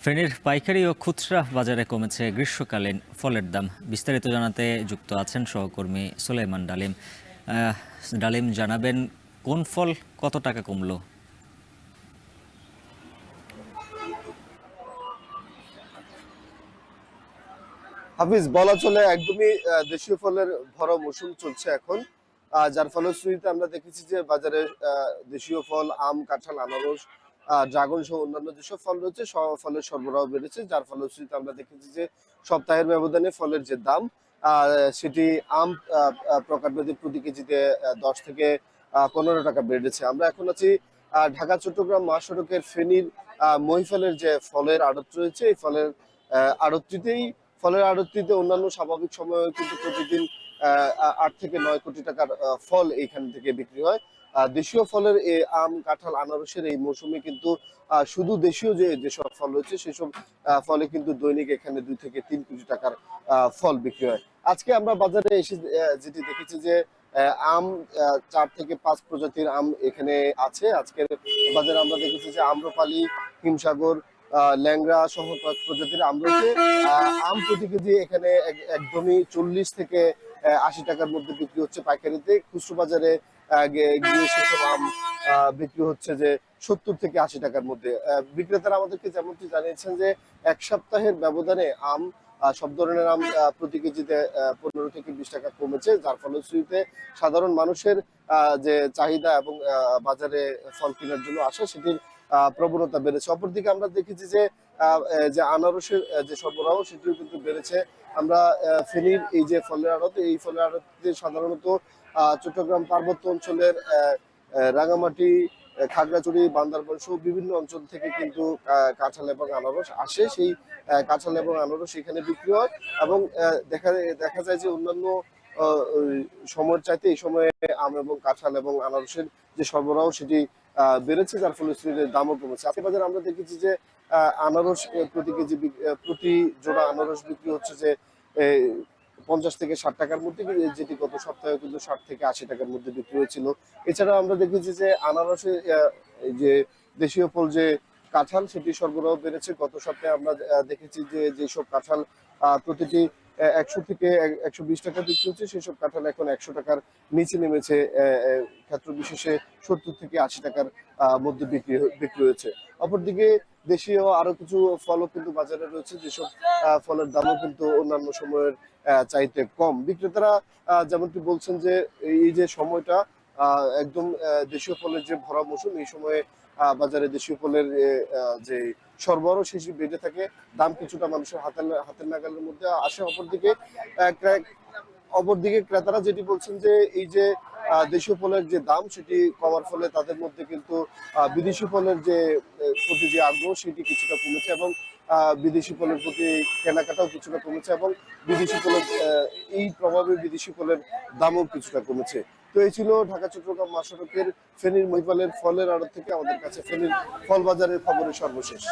ফেনীর পাইকারি ও খুচরা বাজারে কমেছে গ্রীষ্মকালীন ফলের দাম। বিস্তারিত জানাতে যুক্ত আছেন সহকর্মী সুলাইমান ডালিম। ডালিম, জানাবেন কোন ফল কত টাকা কমলো? হাফিজ, বলা চলে একদমই দেশীয় ফলের ভরা মৌসুম চলছে এখন। যার ফলশ্রুতিতে আমরা দেখেছি যে বাজারে দেশীয় ফল, আম, কাঁঠাল, আনারস, ড্রাগন সহ অন্যান্য যেসব ফল রয়েছে সব ফলের সরবরাহ বেড়েছে। যার ফলশ্রুতিতে আমরা দেখেছি যে সপ্তাহের ব্যবধানে ফলের যে দাম সেটি আম প্রকারভেদে প্রতি কেজিতে 10 থেকে 15 টাকা বেড়েছে। আমরা এখন আছি ঢাকা চট্টগ্রাম মহাসড়কের ফেনীর মহিফলের যে ফলের আড়ত রয়েছে, এই ফলের আড়তটিতে অন্যান্য স্বাভাবিক সময়ে কিন্তু প্রতিদিন 8 থেকে 9 কোটি টাকার ফল এইখান থেকে বিক্রি হয়। দেশীয় ফলের এই আম, কাঁঠাল, আনারসের এই মৌসুমে কিন্তু শুধু দেশীয় যেসব ফল রয়েছে সেসব ফলে কিন্তু দৈনিক এখানে 2 থেকে 3 কোটি টাকার ফল বিক্রি হয়। আজকে আমরা বাজারে এসে যেটি দেখেছি যে আম 4 থেকে 5 প্রজাতির আম এখানে আছে। আজকের বাজারে আমরা দেখেছি যে আম্রপালি, হিমসাগর, ল্যাংড়া সহ কয়েক প্রজাতির আম রয়েছে। আম প্রতি কেজি এখানে একদমই 40 থেকে 80 টাকার মধ্যে বিক্রি হচ্ছে পাইকারিতে। খুচরো বাজারে গিয়ে সেসব আম বিক্রি হচ্ছে যে 70 থেকে 80 টাকার মধ্যে। বিক্রেতারা আমাদেরকে যেমনটি জানিয়েছেন যে এক সপ্তাহের ব্যবধানে আম সব ধরনের আম প্রতি কেজিতে 15 থেকে 20 টাকা কমেছে। যার ফলশ্রুতিতে সাধারণ মানুষের যে চাহিদা এবং বাজারে ফল কেনার জন্য আসা সেটির প্রবণতা বেড়েছে। অপরদিকে আমরা দেখেছি যে যে আনারসের যে সরবরাহ সেটিও কিন্তু বেড়েছে। আমরা ফেনীর এই যে ফলের আড়ত, এই ফলের আড়তে সাধারণত চট্টগ্রাম পার্বত্য অঞ্চলের রাঙামাটি, খাগড়াছড়ি, বান্দরবান সহ বিভিন্ন অঞ্চল থেকে কিন্তু কাঁঠাল এবং আনারস আসে। সেই কাঁঠাল এবং আনারস এখানে বিক্রি হয় এবং দেখা যায় যে অন্যান্য ওই সময়ের চাইতে এই সময়ে আম এবং কাঁঠাল এবং আনারসের যে সরবরাহ সেটি বেড়েছে, যার ফলশ্রুতিতে দামও কমেছে। আজকে বাজারে আমরা দেখেছি যে আনারস প্রতি কেজি প্রতি জোড়া আনারস বিক্রি হচ্ছে যে 50 থেকে 60 টাকার মধ্যে, যেটি গত সপ্তাহে কিন্তু 60 থেকে 80 টাকার মধ্যে বিক্রি হয়েছিল। এছাড়া আমরা দেখেছি যে আনারসে যে দেশীয় ফল যে কাঁঠাল সেটি সরবরাহ বেড়েছে। গত সপ্তাহে আমরা দেখেছি যে যেসব কাঁঠাল প্রতিটি 100 থেকে 120 টাকা বিক্রি হচ্ছে, সেসব কাঁঠাল এখন 100 টাকার নিচে নেমেছে। ক্ষেত্র বিশেষে 70 থেকে 80 টাকার মধ্যে বিক্রি হয়েছে। অপরদিকে দেশীয় আরো কিছু ফলও কিন্তু বাজারে রয়েছে, যেসব ফলের দামও কিন্তু অন্যান্য সময়ের চাইতে কম। বিক্রেতারা যেমনটি বলছেন যে এই যে সময়টা একদম দেশীয় ফলের যে ভরা মৌসুম, এই সময়ে বাজারে দেশীয় ফলের যে সরবরাহ সেটি বেড়ে থাকে, দাম কিছুটা মানুষের হাতের নাগালের মধ্যে আসে। অপরদিকে ক্রেতারা যেটি বলছেন যে এই যে দেশীয় ফলের যে দাম সেটি কমার ফলে তাদের মধ্যে কিন্তু বিদেশি ফলের যে প্রতি যে আগ্রহ সেটি কিছুটা কমেছে এবং বিদেশি ফলের প্রতি কেনাকাটাও কিছুটা কমেছে এবং বিদেশি ফলের এই প্রভাবে বিদেশি ফলের দামও কিছুটা কমেছে। তো এই ছিল ঢাকা চট্টগ্রাম মহাসড়কের ফেনীর মহিপালের ফলের আড়ত থেকে আমাদের কাছে ফেনীর ফল বাজারের খবরের সর্বশেষ।